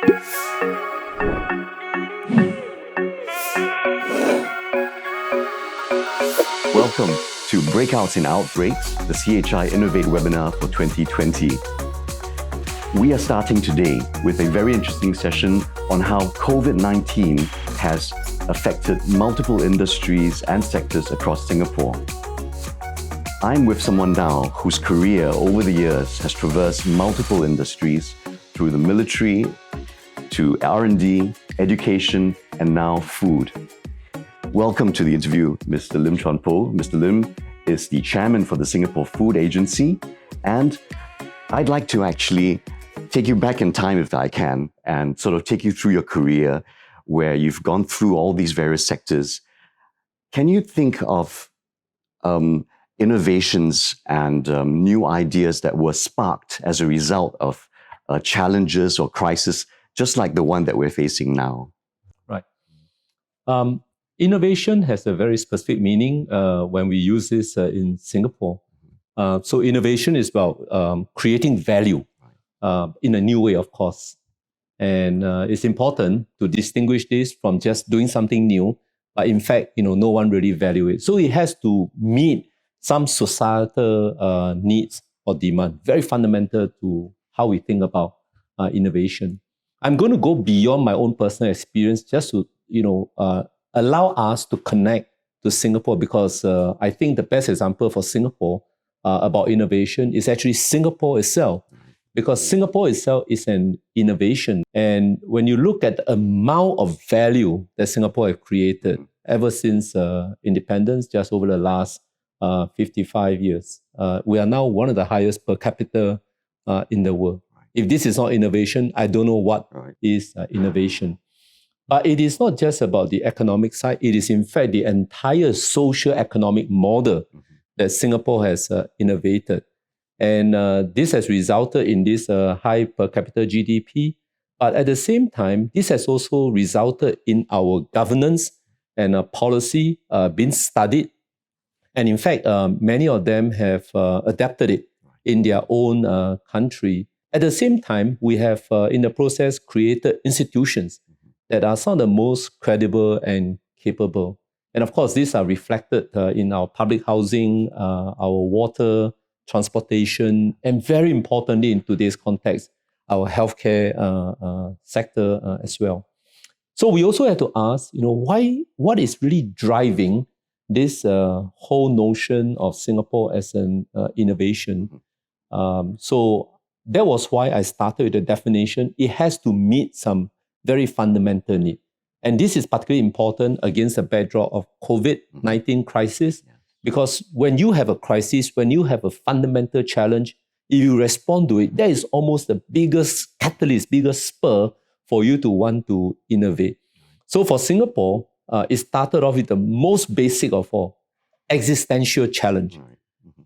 Welcome to Breakouts in Outbreaks, the CHI Innovate webinar for 2020. We are starting today with a very interesting session on how COVID-19 has affected multiple industries and sectors across Singapore. I'm with someone now whose career over the years has traversed multiple industries through the military to R&D, education, and now food. Welcome to the interview, Mr. Lim Chuan. Mr. Lim is the chairman for the Singapore Food Agency, and I'd like to actually take you back in time if I can and sort of take you through your career where you've gone through all these various sectors. Can you think of innovations and new ideas that were sparked as a result of challenges or crises just like the one that we're facing now? Right. Innovation has a very specific meaning when we use this in Singapore. So innovation is about creating value in a new way, of course. And it's important to distinguish this from just doing something new, but in fact, no one really value it. So it has to meet some societal needs or demand, very fundamental to how we think about innovation. I'm going to go beyond my own personal experience just to, allow us to connect to Singapore, because I think the best example for Singapore about innovation is actually Singapore itself, because Singapore itself is an innovation. And when you look at the amount of value that Singapore has created ever since independence, just over the last 55 years, we are now one of the highest per capita in the world. If this is not innovation, I don't know what is innovation. But it is not just about the economic side. It is in fact the entire socio-economic model that Singapore has innovated. And this has resulted in this high per capita GDP. But at the same time, this has also resulted in our governance and policy being studied. And in fact, many of them have adapted it in their own country. At the same time, we have in the process created institutions that are some of the most credible and capable. And of course, these are reflected in our public housing, our water, transportation, and very importantly in today's context, our healthcare sector as well. So we also have to ask, what is really driving this whole notion of Singapore as an innovation? So that was why I started with the definition. It has to meet some very fundamental need. And this is particularly important against the backdrop of COVID-19 crisis, because when you have a crisis, when you have a fundamental challenge, if you respond to it, that is almost the biggest catalyst, biggest spur for you to want to innovate. So for Singapore, it started off with the most basic of all, existential challenge.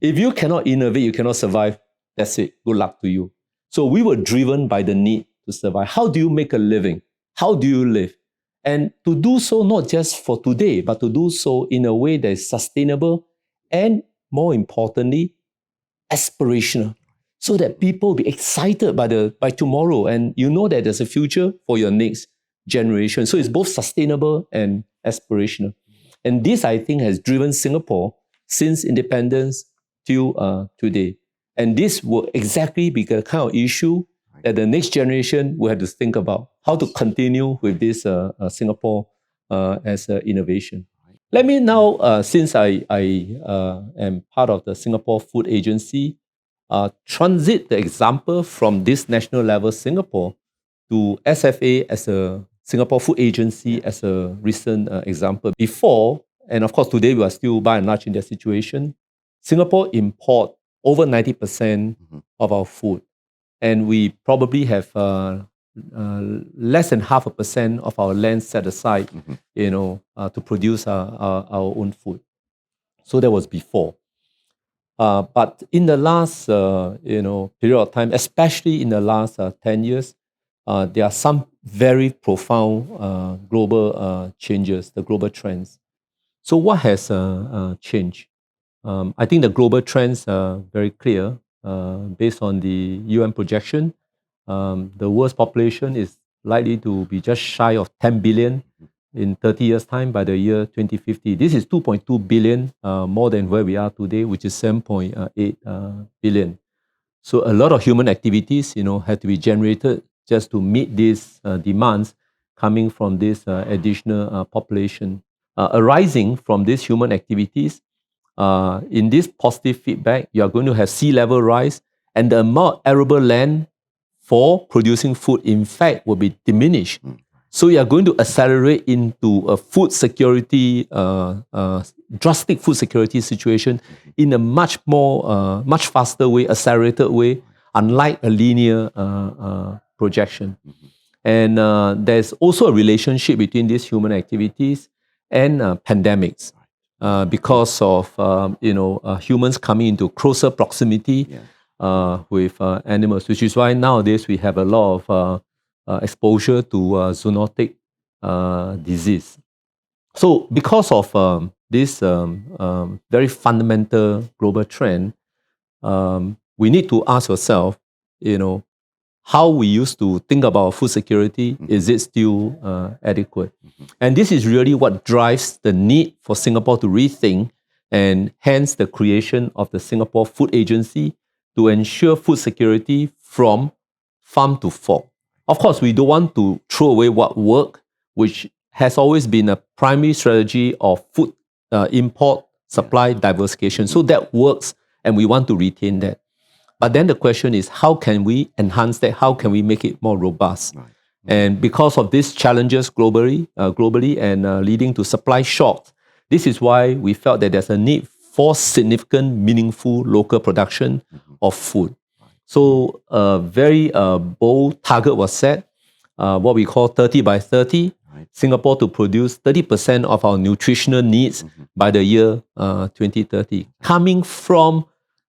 If you cannot innovate, you cannot survive, that's it, good luck to you. So we were driven by the need to survive. How do you make a living? How do you live? And to do so not just for today, but to do so in a way that is sustainable and, more importantly, aspirational, so that people be excited by tomorrow and you know that there's a future for your next generation. So it's both sustainable and aspirational. And this, I think, has driven Singapore since independence till today. And this will exactly be the kind of issue that the next generation will have to think about, how to continue with this Singapore as innovation. Let me now, since I am part of the Singapore Food Agency, transit the example from this national level Singapore to SFA as a Singapore Food Agency as a recent example. Before, and of course today we are still by and large in that situation, Singapore import over 90% of our food. And we probably have less than 0.5% of our land set aside, to produce our own food. So that was before. But in the last, period of time, especially in the last 10 years, there are some very profound global changes, the global trends. So what has changed? I think the global trends are very clear. Based on the UN projection, the world's population is likely to be just shy of 10 billion in 30 years' time by the year 2050. This is 2.2 billion more than where we are today, which is 7.8 billion. So a lot of human activities, have to be generated just to meet these demands coming from this additional population. Arising from these human activities, in this positive feedback, you are going to have sea level rise, and the amount of arable land for producing food, in fact, will be diminished. So you are going to accelerate into a food security, drastic food security situation in a much more, much faster way, accelerated way, unlike a linear projection. And there's also a relationship between these human activities and pandemics. Because of humans coming into closer proximity with animals, which is why nowadays we have a lot of exposure to zoonotic disease. So because of this very fundamental global trend, we need to ask ourselves, how we used to think about food security, is it still adequate? And this is really what drives the need for Singapore to rethink, and hence the creation of the Singapore Food Agency to ensure food security from farm to fork. Of course, we don't want to throw away what worked, which has always been a primary strategy of food import, supply, diversification. So that works, and we want to retain that. But then the question is, how can we enhance that? How can we make it more robust? Right. And because of these challenges globally and leading to supply shocks, this is why we felt that there's a need for significant, meaningful local production of food. So a very bold target was set, what we call 30 by 30, Singapore to produce 30% of our nutritional needs by the year 2030, coming from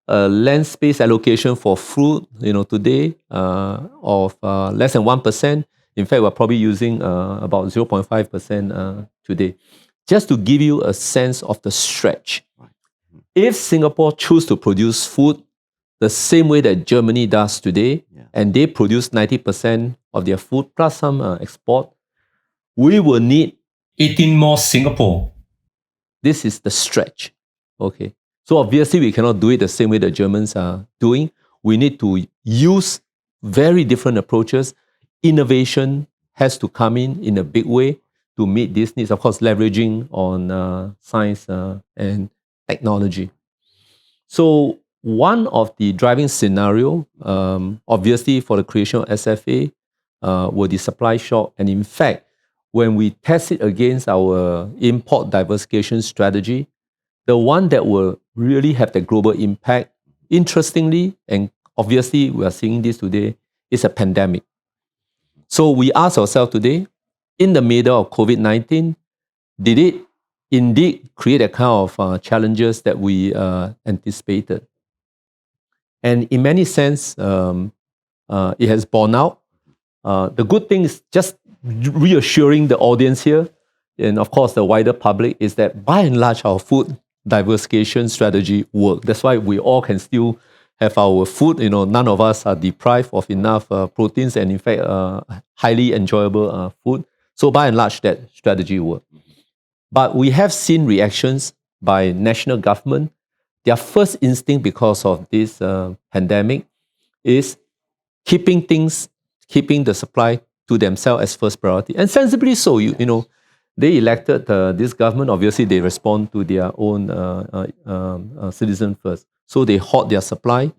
land space allocation for food, today of less than 1%. In fact, we're probably using about 0.5% today. Just to give you a sense of the stretch. If Singapore choose to produce food the same way that Germany does today, and they produce 90% of their food plus some export, we will need 18 more Singapore. This is the stretch. Okay. So obviously we cannot do it the same way the Germans are doing. We need to use very different approaches. Innovation has to come in a big way to meet these needs, of course, leveraging on science and technology. So one of the driving scenario, obviously for the creation of SFA, were the supply shock. And in fact, when we test it against our import diversification strategy, the one that will really have the global impact, interestingly, and obviously we are seeing this today, is a pandemic. So we ask ourselves today, in the middle of COVID-19, did it indeed create a kind of challenges that we anticipated? And in many sense, it has borne out. The good thing is just reassuring the audience here, and of course the wider public, is that by and large our food diversification strategy work. That's why we all can still have our food. None of us are deprived of enough proteins, and in fact, highly enjoyable food. So by and large, that strategy work. But we have seen reactions by national government. Their first instinct, because of this pandemic, is keeping the supply to themselves as first priority, and sensibly so. They elected this government. Obviously, they respond to their own citizen first. So they hoard their supply.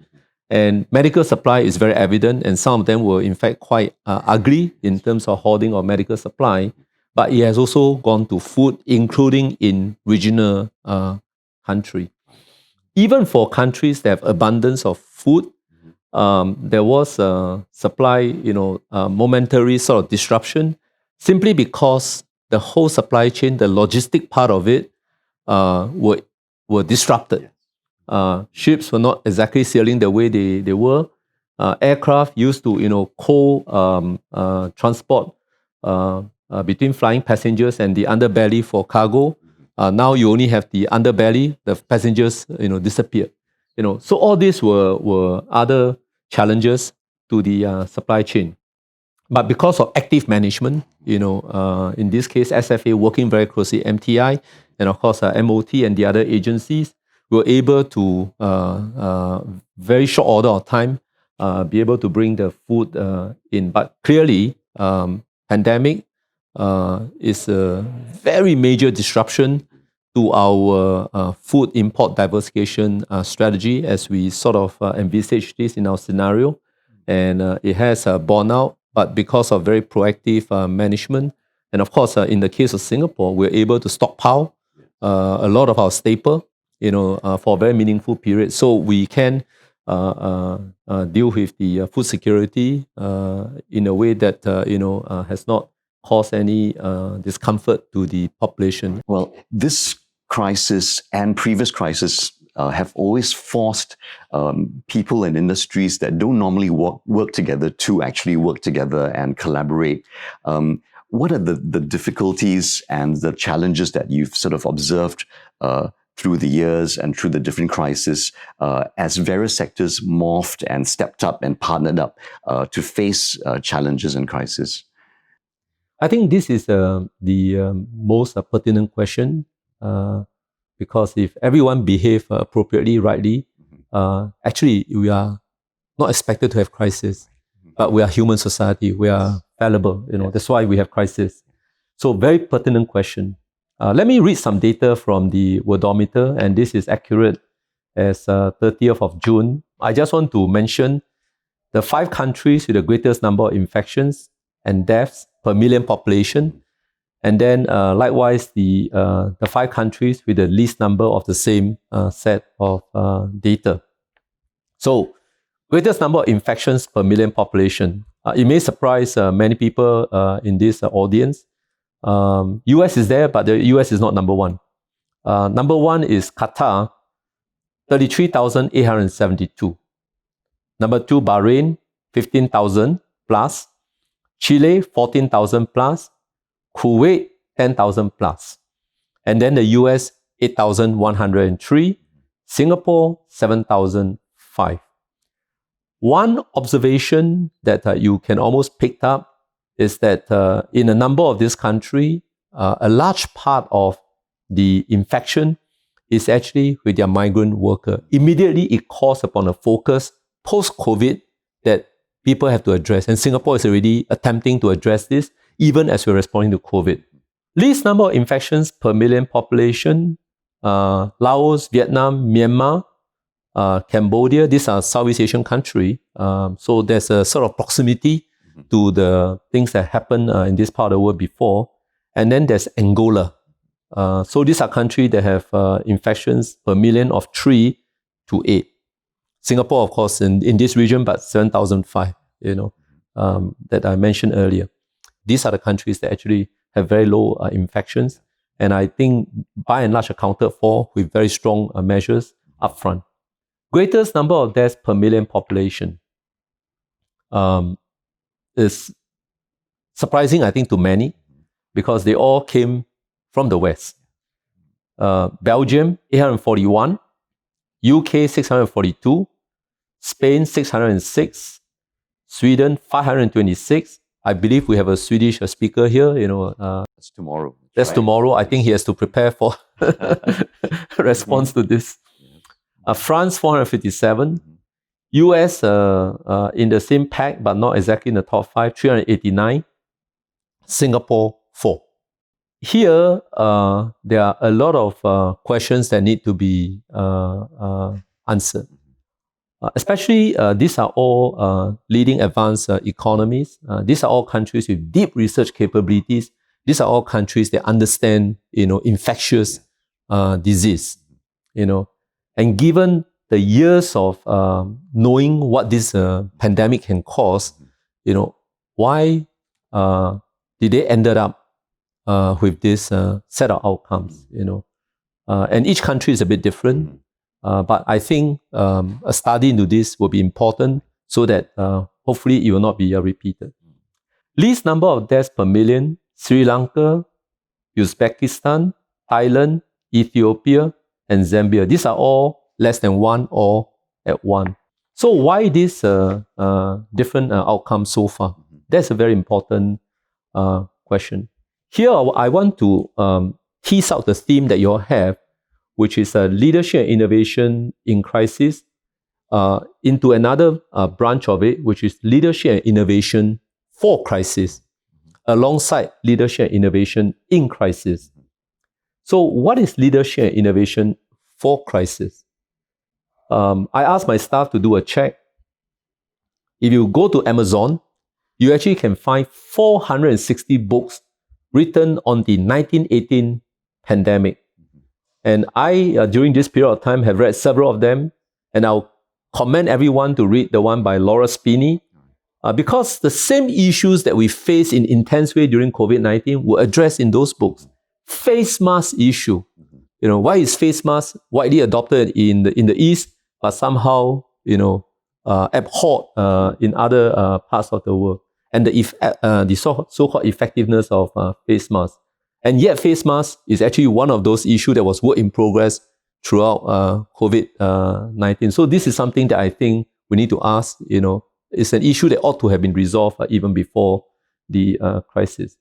And medical supply is very evident. And some of them were, in fact, quite ugly in terms of hoarding of medical supply. But it has also gone to food, including in regional country. Even for countries that have abundance of food, there was a supply, momentary sort of disruption, simply because the whole supply chain, the logistic part of it, were disrupted. Ships were not exactly sailing the way they were. Aircraft used to, transport between flying passengers and the underbelly for cargo. Now you only have the underbelly, the passengers, disappeared. So all these were other challenges to the supply chain. But because of active management, in this case, SFA working very closely, MTI, and of course, MOT and the other agencies, were able to, very short order of time, be able to bring the food in. But clearly, pandemic is a very major disruption to our food import diversification strategy as we sort of envisage this in our scenario. And it has borne out, but because of very proactive management. And of course, in the case of Singapore, we're able to stockpile a lot of our staple, for a very meaningful period. So we can deal with the food security in a way that, has not caused any discomfort to the population. Well, this crisis and previous crises have always forced people and industries that don't normally work together to actually work together and collaborate. What are the difficulties and the challenges that you've sort of observed through the years and through the different crises as various sectors morphed and stepped up and partnered up to face challenges and crises? I think this is the most pertinent question because if everyone behave appropriately, rightly, actually we are not expected to have crisis, but we are human society. We are fallible. That's why we have crisis. So very pertinent question. Let me read some data from the Worldometer, and this is accurate as 30th of June. I just want to mention the 5 countries with the greatest number of infections and deaths per million population, and then likewise the 5 countries with the least number of the same set of data. So, greatest number of infections per million population. It may surprise many people in this audience. US is there, but the US is not number 1. Number 1 is Qatar, 33,872. Number 2, Bahrain, 15,000 plus. Chile, 14,000 plus. Kuwait, 10,000 plus. And then the US, 8,103. Singapore, 7,005. One observation that you can almost pick up is that in a number of these countries, a large part of the infection is actually with their migrant worker. Immediately, it calls upon a focus post-COVID that people have to address. And Singapore is already attempting to address this, even as we're responding to COVID. Least number of infections per million population, Laos, Vietnam, Myanmar, Cambodia, these are Southeast Asian countries. So there's a sort of proximity to the things that happened in this part of the world before. And then there's Angola. So these are countries that have infections per million of 3 to 8. Singapore, of course, in this region, but 7,005, that I mentioned earlier. These are the countries that actually have very low infections. And I think by and large accounted for with very strong measures upfront. Greatest number of deaths per million population is surprising, I think, to many because they all came from the West. Belgium, 841. UK, 642. Spain, 606. Sweden, 526. I believe we have a Swedish speaker here. That's tomorrow. That's right. Tomorrow. I think he has to prepare for response to this. France, 457. US in the same pack, but not exactly in the top 5, 389. Singapore, 4. Here, there are a lot of questions that need to be answered. Especially, these are all leading advanced economies. These are all countries with deep research capabilities. These are all countries that understand, infectious disease. And given the years of knowing what this pandemic can cause, why did they ended up with this set of outcomes? And each country is a bit different. But I think a study into this will be important so that hopefully it will not be repeated. Least number of deaths per million, Sri Lanka, Uzbekistan, Thailand, Ethiopia, and Zambia. These are all less than 1 or at 1. So why these different outcomes so far? That's a very important question. Here, I want to tease out the theme that you all have, which is leadership and innovation in crisis, into another branch of it, which is leadership and innovation for crisis, alongside leadership and innovation in crisis. So what is leadership and innovation for crisis? I asked my staff to do a check. If you go to Amazon, you actually can find 460 books written on the 1918 pandemic. And I, during this period of time, have read several of them, and I'll commend everyone to read the one by Laura Spinney, because the same issues that we face in intense way during COVID-19 were addressed in those books. Face mask issue. Why is face mask widely adopted in the East, but somehow, abhorred in other parts of the world? And the so-called effectiveness of face masks. And yet face mask is actually one of those issues that was work in progress throughout COVID-19. So this is something that I think we need to ask, it's an issue that ought to have been resolved even before the crisis.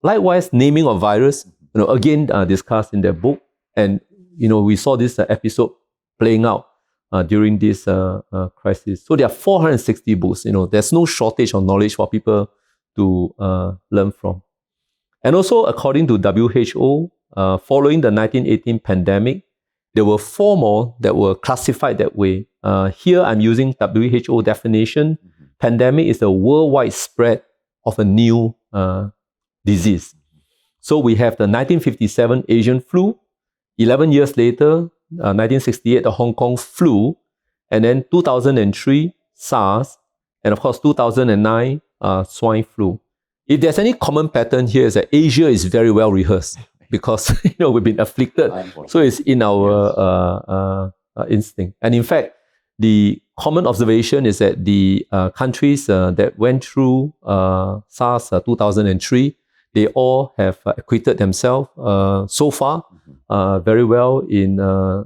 Likewise, naming of virus, again discussed in their book. And, we saw this episode playing out during this crisis. So there are 460 books. There's no shortage of knowledge for people to learn from. And also, according to WHO, following the 1918 pandemic, there were 4 more that were classified that way. Here, I'm using WHO definition. Pandemic is the worldwide spread of a new disease. So we have the 1957 Asian flu, 11 years later, 1968, the Hong Kong flu, and then 2003, SARS, and of course 2009, swine flu. If there's any common pattern here, is that Asia is very well rehearsed because we've been afflicted, so it's in our instinct. And in fact, the common observation is that the countries that went through SARS 2003, they all have acquitted themselves so far very well in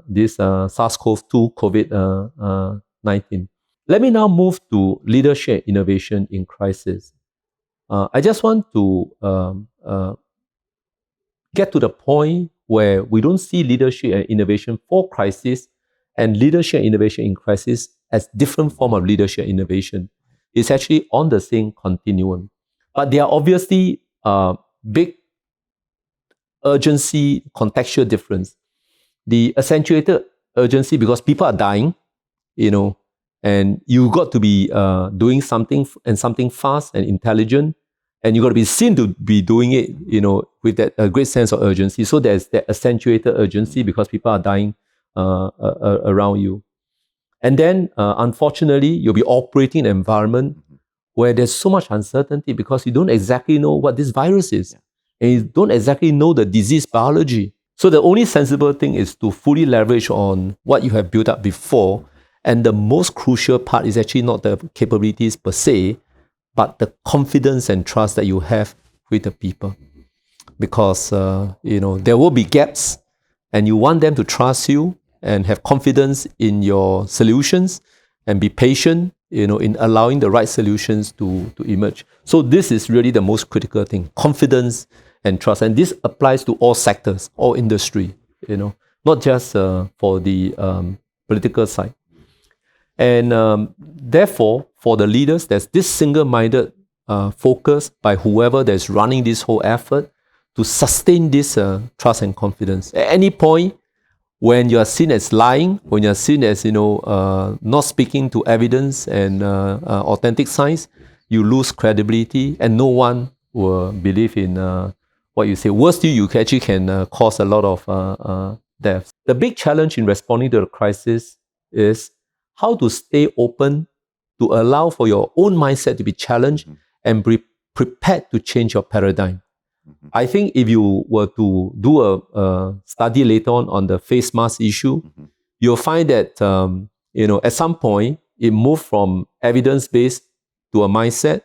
this SARS-CoV-2 COVID-19. Let me now move to leadership innovation in crisis. I just want to get to the point where we don't see leadership and innovation for crisis and leadership and innovation in crisis as different form of leadership and innovation. It's actually on the same continuum. But there are obviously big urgency, contextual difference. The accentuated urgency because people are dying, and you've got to be doing something and something fast and intelligent, and you've got to be seen to be doing it, with that great sense of urgency. So there's that accentuated urgency because people are dying around you. And then, unfortunately, you'll be operating in an environment where there's so much uncertainty because you don't exactly know what this virus is. And you don't exactly know the disease biology. So the only sensible thing is to fully leverage on what you have built up before. And the most crucial part is actually not the capabilities per se, but the confidence and trust that you have with the people. Because, there will be gaps and you want them to trust you and have confidence in your solutions and be patient, in allowing the right solutions to emerge. So this is really the most critical thing, confidence and trust. And this applies to all sectors, all industry, not just for the political side. And therefore, for the leaders, there's this single-minded focus by whoever that's running this whole effort to sustain this trust and confidence. At any point, when you are seen as lying, when you are seen as not speaking to evidence and authentic science, you lose credibility, and no one will believe in what you say. Worst, you actually can cause a lot of deaths. The big challenge in responding to the crisis is how to stay open, to allow for your own mindset to be challenged and be prepared to change your paradigm. I think if you were to do a study later on the face mask issue, you'll find that at some point it moved from evidence-based to a mindset,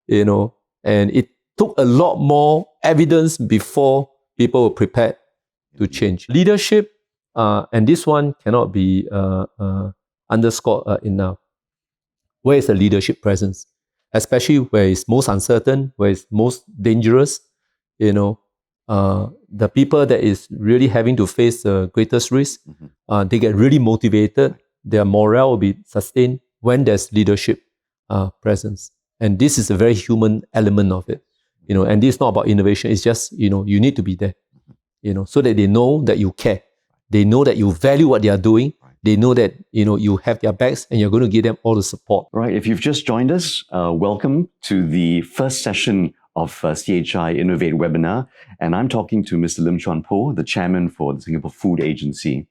and it took a lot more evidence before people were prepared to change. Leadership, and this one cannot be underscored enough. Where is the leadership presence? especially where it's most uncertain, where it's most dangerous, the people that is really having to face the greatest risk, they get really motivated. Their morale will be sustained when there's leadership presence. And this is a very human element of it. And this is not about innovation. It's just, you need to be there, so that they know that you care. They know that you value what they are doing. They know that, you have their backs and you're going to give them all the support. Right. If you've just joined us, welcome to the first session of CHI Innovate webinar. And I'm talking to Mr. Lim Chuan Po, the chairman for the Singapore Food Agency.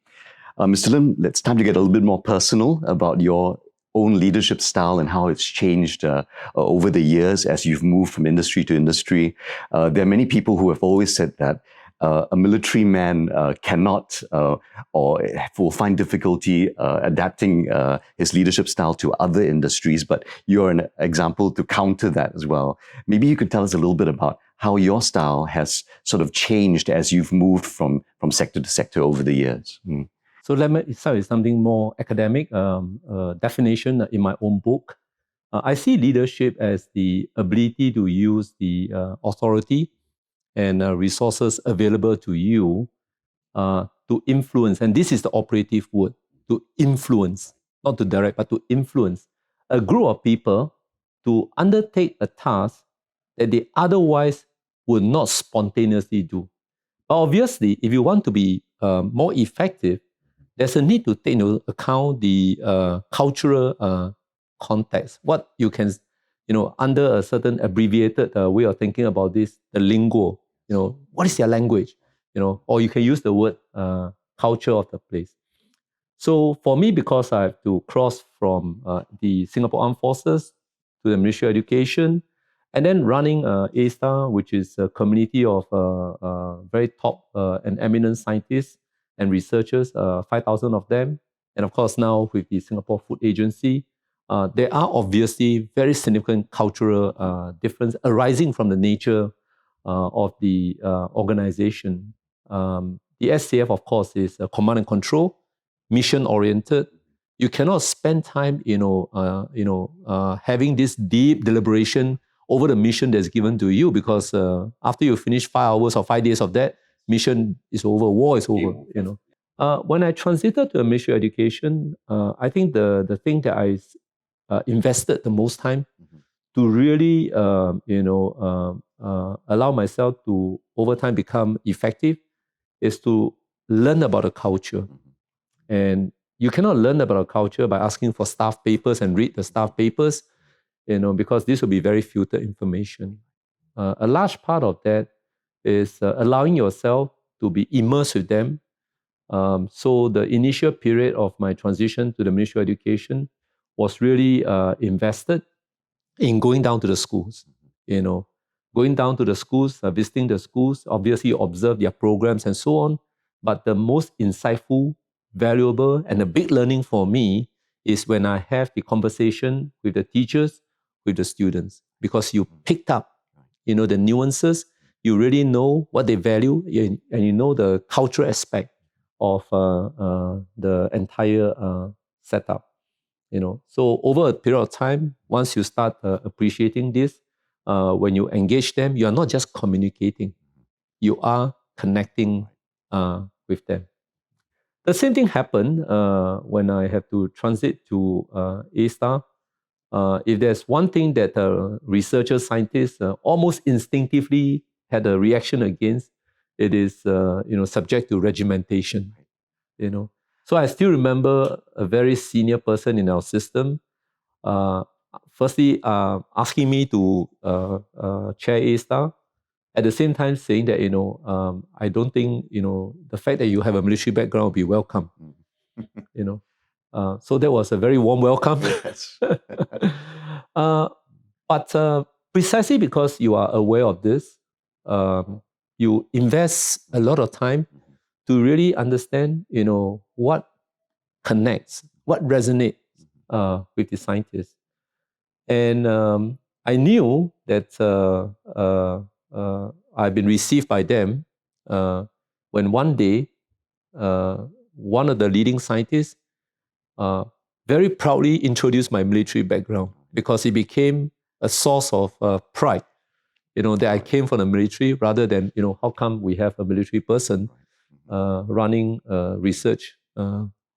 Mr. Lim, it's time to get a little bit more personal about your own leadership style and how it's changed over the years as you've moved from industry to industry. There are many people who have always said that a military man cannot or will find difficulty adapting his leadership style to other industries, but you're an example to counter that as well. Maybe you could tell us a little bit about how your style has sort of changed as you've moved from sector to sector over the years. So let me start with something more academic, definition in my own book. I see leadership as the ability to use the authority and resources available to you to influence, and this is the operative word, to influence, not to direct, but to influence a group of people to undertake a task that they otherwise would not spontaneously do. But obviously, if you want to be more effective, there's a need to take into account the cultural context, what you can, under a certain abbreviated way of thinking about this, the lingo, what is their language, or you can use the word culture of the place. So for me, because I have to cross from the Singapore Armed Forces to the Ministry of Education, and then running A-Star, which is a community of very top and eminent scientists and researchers, 5,000 of them. And of course, now with the Singapore Food Agency, there are obviously very significant cultural differences arising from the nature of the organization. The SCF, of course, is command and control, mission-oriented. You cannot spend time, having this deep deliberation over the mission that's given to you, because after you finish 5 hours or 5 days of that, mission is over, war is over. When I transited to a Ministry of Education, I think the thing that I invested the most time to really, allow myself to over time become effective is to learn about a culture. And you cannot learn about a culture by asking for staff papers and read the staff papers, because this will be very filtered information. A large part of that is allowing yourself to be immersed with them. So the initial period of my transition to the Ministry of Education was really invested in going down to the schools, going down to the schools, visiting the schools, obviously observe their programs and so on. But the most insightful, valuable, and a big learning for me is when I have the conversation with the teachers, with the students, because you picked up, the nuances, you really know what they value, and you know the cultural aspect of the entire setup. So over a period of time, once you start appreciating this, when you engage them, you are not just communicating, you are connecting with them. The same thing happened when I have to transit to A-Star. If there's one thing that researchers, scientists almost instinctively had a reaction against, it is subject to regimentation. So I still remember a very senior person in our system, firstly asking me to chair A-Star, at the same time saying that I don't think the fact that you have a military background will be welcome. So that was a very warm welcome. Yes. But precisely because you are aware of this, you invest a lot of time to really understand, what connects, what resonates with the scientists. And I knew that I've been received by them when one day, one of the leading scientists very proudly introduced my military background, because it became a source of pride, that I came from the military rather than, how come we have a military person running a research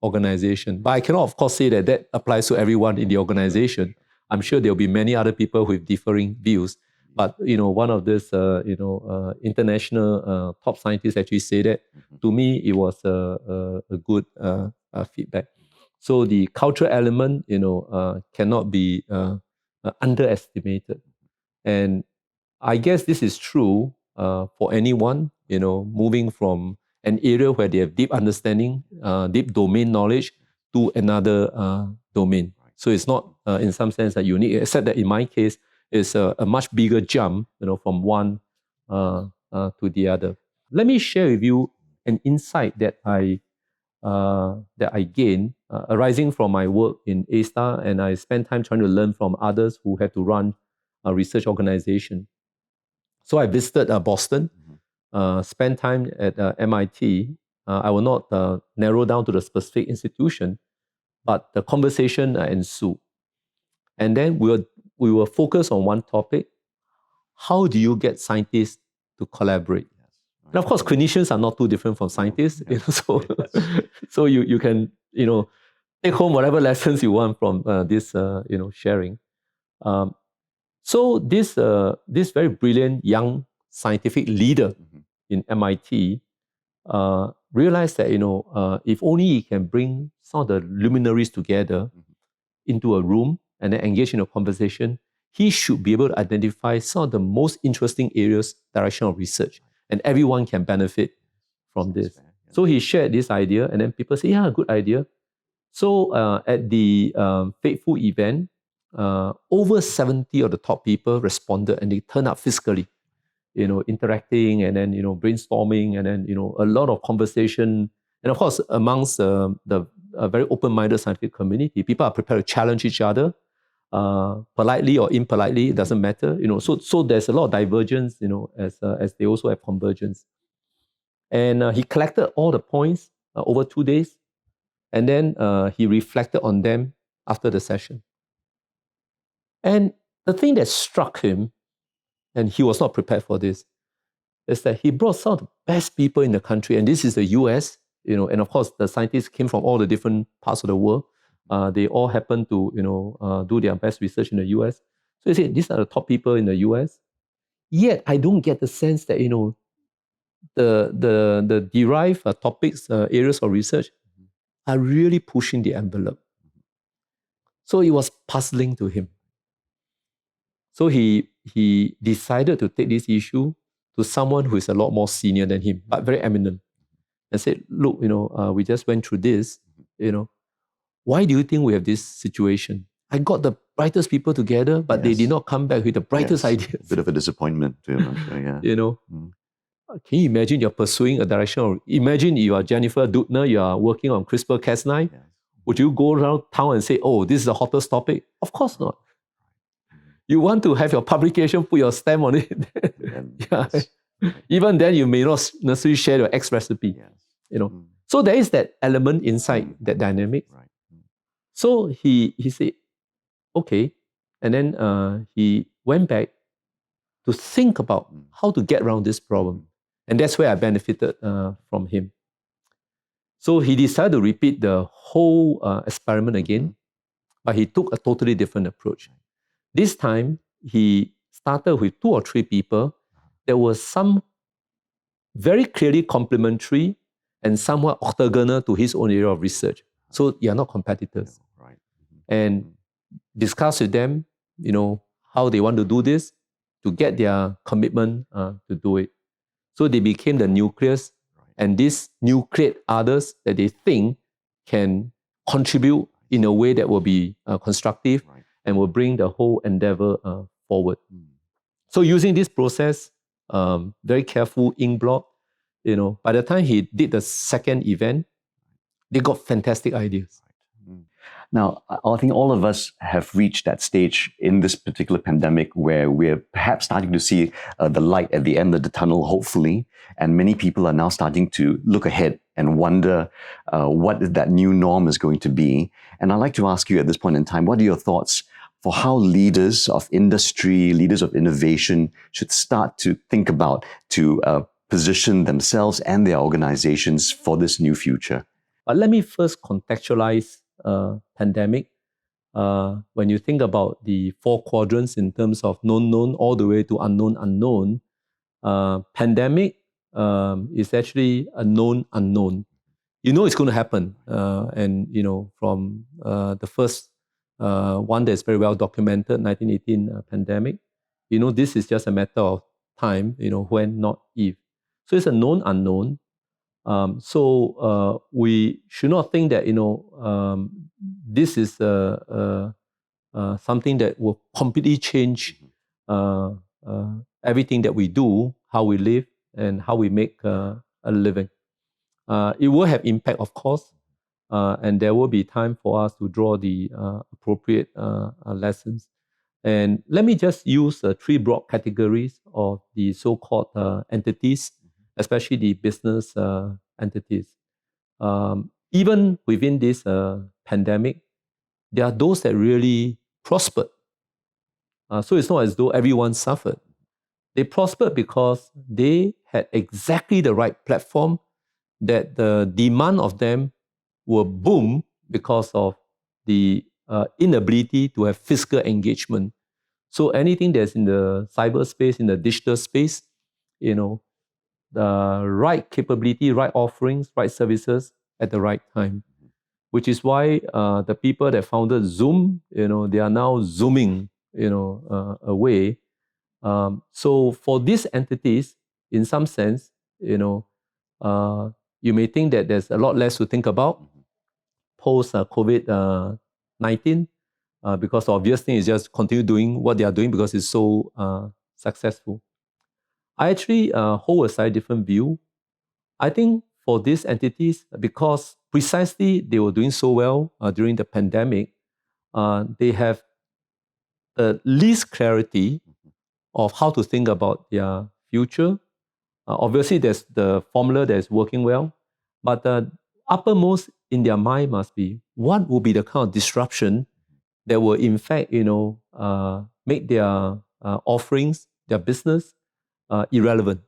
organization. But I cannot, of course, say that applies to everyone in the organization. I'm sure there'll be many other people with differing views. But, one of these, international top scientists actually said that. To me, it was a good feedback. So the cultural element, cannot be underestimated. And I guess this is true for anyone, moving from an area where they have deep understanding, deep domain knowledge to another domain. So it's not, in some sense, that unique, except that in my case, it's a much bigger jump, from one to the other. Let me share with you an insight that I gained arising from my work in A*STAR, and I spent time trying to learn from others who had to run a research organization. So I visited Boston, spent time at MIT. I will not narrow down to the specific institution, but the conversation ensued. And then we were focused on one topic: how do you get scientists to collaborate? And of course, clinicians are not too different from scientists, so you can take home whatever lessons you want from this sharing. So this very brilliant young scientific leader in MIT realized that if only he can bring some of the luminaries together into a room and then engage in a conversation, he should be able to identify some of the most interesting areas, direction of research, and everyone can benefit from this. So he shared this idea, and then people say, yeah, good idea. So at the Fateful event, over 70 of the top people responded, and they turned up physically, interacting and then, brainstorming, and then, a lot of conversation. And of course, amongst the very open-minded scientific community, people are prepared to challenge each other, politely or impolitely, it doesn't matter. So there's a lot of divergence, as they also have convergence. And he collected all the points over 2 days, and then he reflected on them after the session. And the thing that struck him, and he was not prepared for this, is that he brought some of the best people in the country, and this is the US, and of course the scientists came from all the different parts of the world. They all happen to, do their best research in the US. So he said, these are the top people in the US. Yet I don't get the sense that, the derived topics, areas of research are really pushing the envelope. So it was puzzling to him. So he decided to take this issue to someone who is a lot more senior than him, but very eminent, and said, look, we just went through this, why do you think we have this situation? I got the brightest people together, but they did not come back with the brightest ideas. A bit of a disappointment to him, I'm sure, yeah. Can you imagine you're pursuing a direction? Imagine you are Jennifer Doudna, you are working on CRISPR-Cas9. Yes. Would you go around town and say, oh, this is the hottest topic? Of course not. You want to have your publication, put your stamp on it. Even then, you may not necessarily share your X recipe. Yes. So there is that element inside that dynamic. Right. So he said, okay. And then he went back to think about how to get around this problem. And that's where I benefited from him. So he decided to repeat the whole experiment again, but he took a totally different approach. This time, he started with 2 or 3 people. There was some very clearly complementary and somewhat orthogonal to his own area of research. So you are not competitors. Right. And discuss with them, how they want to do this to get their commitment to do it. So they became the nucleus, and this nucleate others that they think can contribute in a way that will be constructive and will bring the whole endeavor forward. So using this process, very careful ink blot, by the time he did the second event, they got fantastic ideas. Now, I think all of us have reached that stage in this particular pandemic where we're perhaps starting to see the light at the end of the tunnel, hopefully, and many people are now starting to look ahead and wonder what that new norm is going to be. And I'd like to ask you at this point in time, what are your thoughts for how leaders of industry, leaders of innovation should start to think about to position themselves and their organizations for this new future? But let me first contextualize pandemic. When you think about the 4 quadrants in terms of known all the way to unknown, pandemic is actually a known unknown. You know it's going to happen, and from the first one that's very well documented, 1918 pandemic. This is just a matter of time. When, not if. So it's a known unknown. So we should not think that this is something that will completely change everything that we do, how we live, and how we make a living. It will have impact, of course, and there will be time for us to draw the appropriate lessons. And let me just use 3 broad categories of the so-called entities, especially the business entities. Even within this pandemic, there are those that really prospered. So it's not as though everyone suffered. They prospered because they had exactly the right platform, that the demand of them will boom because of the inability to have physical engagement. So anything that's in the cyberspace, in the digital space, the right capability, right offerings, right services at the right time. Which is why the people that founded Zoom, they are now zooming, away. So for these entities, in some sense, you may think that there's a lot less to think about post COVID-19, because the obvious thing is just continue doing what they are doing because it's so successful. I actually hold a slightly different view. I think for these entities, because precisely they were doing so well during the pandemic, they have the least clarity of how to think about their future. Obviously, there's the formula that is working well, but the uppermost in their mind must be, what will be the kind of disruption that will in fact, make their offerings, their business, irrelevant.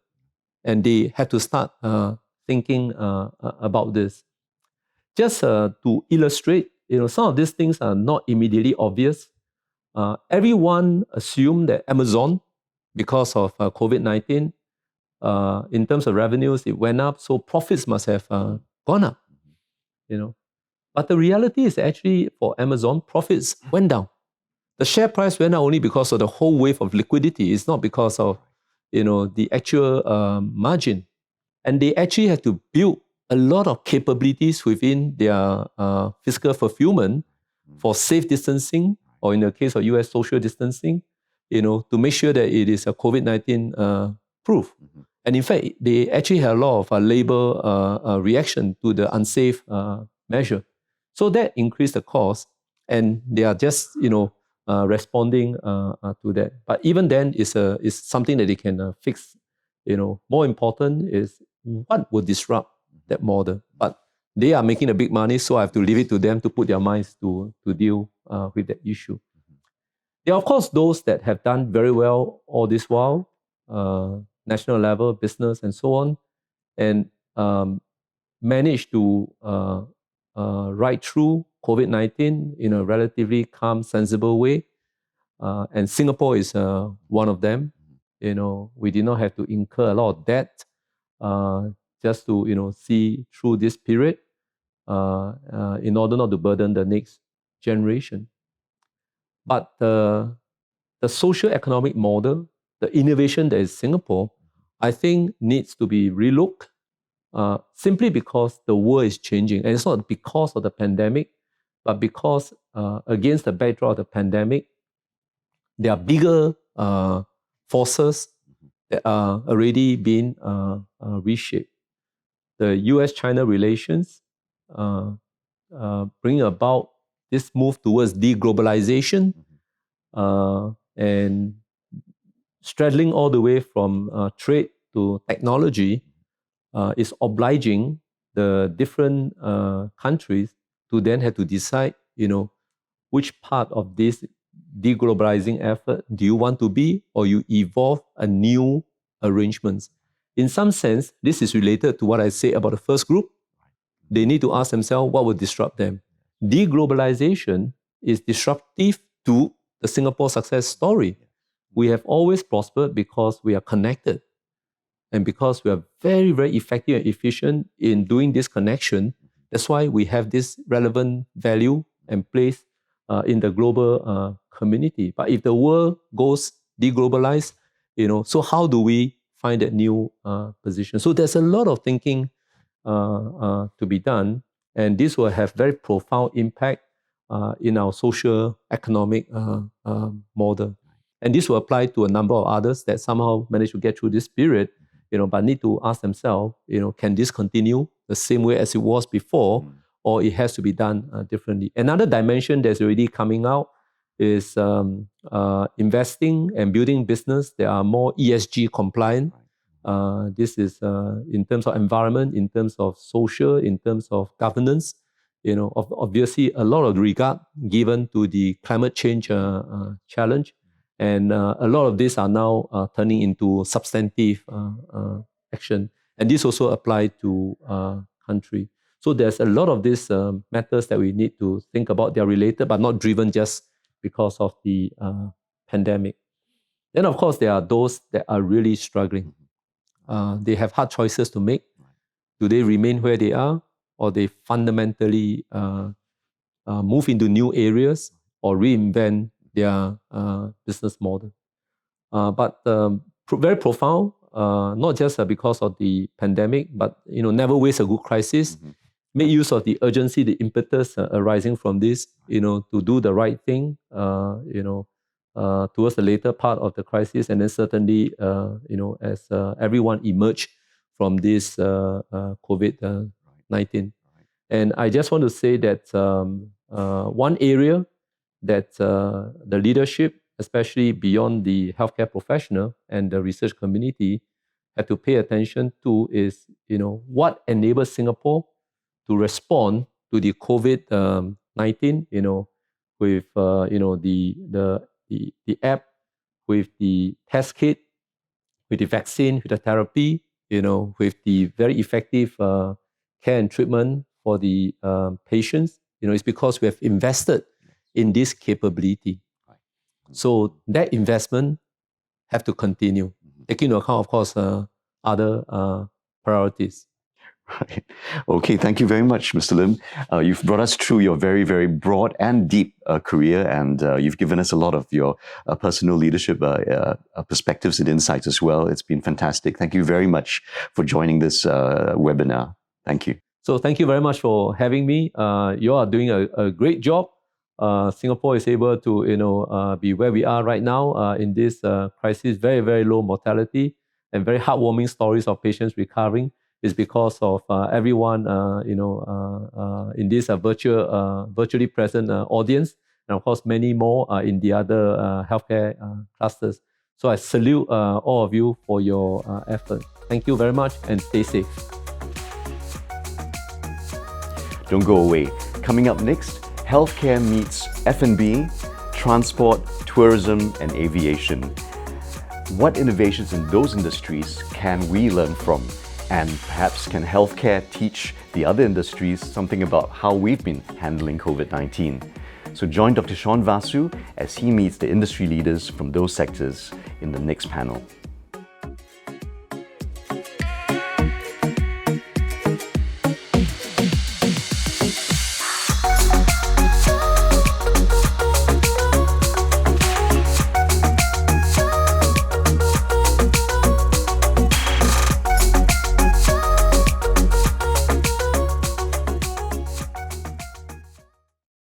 And they have to start thinking about this. Just to illustrate, some of these things are not immediately obvious. Everyone assumed that Amazon, because of COVID-19, in terms of revenues, it went up, so profits must have gone up. But the reality is actually for Amazon, profits went down. The share price went up only because of the whole wave of liquidity. It's not because of the actual margin. And they actually had to build a lot of capabilities within their physical fulfillment for safe distancing, or in the case of US, social distancing, to make sure that it is a COVID-19 proof. And in fact, they actually had a lot of labor reaction to the unsafe measure. So that increased the cost, and they are just, responding to that. But even then, it's something that they can fix. More important is what will disrupt that model. But they are making a big money, so I have to leave it to them to put their minds to deal with that issue. There are, of course, those that have done very well all this while, national level, business, and so on, and managed to ride through COVID-19 in a relatively calm, sensible way. And Singapore is one of them. We did not have to incur a lot of debt just to see through this period in order not to burden the next generation. But the social economic model, the innovation that is Singapore, I think needs to be relooked simply because the world is changing. And it's not because of the pandemic, but because against the backdrop of the pandemic, there are bigger forces that are already being reshaped. The US-China relations bring about this move towards deglobalization and straddling all the way from trade to technology is obliging the different countries to then have to decide, which part of this deglobalizing effort do you want to be, or you evolve a new arrangements? In some sense, this is related to what I said about the first group. They need to ask themselves what will disrupt them. Deglobalization is disruptive to the Singapore success story. We have always prospered because we are connected and because we are very, very effective and efficient in doing this connection. That's why we have this relevant value and place in the global community. But if the world goes deglobalized, so how do we find that new position? So there's a lot of thinking to be done, and this will have very profound impact in our social economic model. And this will apply to a number of others that somehow manage to get through this period, but need to ask themselves, can this continue the same way as it was before, or it has to be done differently? Another dimension that's already coming out is investing and building business that are more ESG compliant. This is in terms of environment, in terms of social, in terms of governance. Obviously a lot of regard given to the climate change challenge. And a lot of these are now turning into substantive action. And this also applies to country. So there's a lot of these matters that we need to think about. They're related, but not driven just because of the pandemic. Then, of course, there are those that are really struggling. They have hard choices to make. Do they remain where they are, or they fundamentally move into new areas or reinvent their business model? But very profound, not just because of the pandemic, but never waste a good crisis. Make use of the urgency, the impetus arising from this, to do the right thing, towards the later part of the crisis, and then certainly, as everyone emerged from this COVID-19. And I just want to say that one area that the leadership, especially beyond the healthcare professional and the research community, have to pay attention to is, what enables Singapore to respond to the COVID-19, with the app, with the test kit, with the vaccine, with the therapy, with the very effective care and treatment for the patients. It's because we have invested in this capability. So that investment have to continue, taking into account, of course, other priorities. Right. Okay, thank you very much, Mr. Lim. You've brought us through your very, very broad and deep career, and you've given us a lot of your personal leadership perspectives and insights as well. It's been fantastic. Thank you very much for joining this webinar. Thank you. So thank you very much for having me. You are doing a great job. Singapore is able to, be where we are right now in this crisis. Very, very low mortality and very heartwarming stories of patients recovering. Is because of everyone, in this virtually present audience, and of course many more in the other healthcare clusters. So I salute all of you for your effort. Thank you very much, and stay safe. Don't go away. Coming up next, healthcare meets F&B, transport, tourism, and aviation. What innovations in those industries can we learn from? And perhaps can healthcare teach the other industries something about how we've been handling COVID-19? So join Dr. Chuan as he meets the industry leaders from those sectors in the next panel.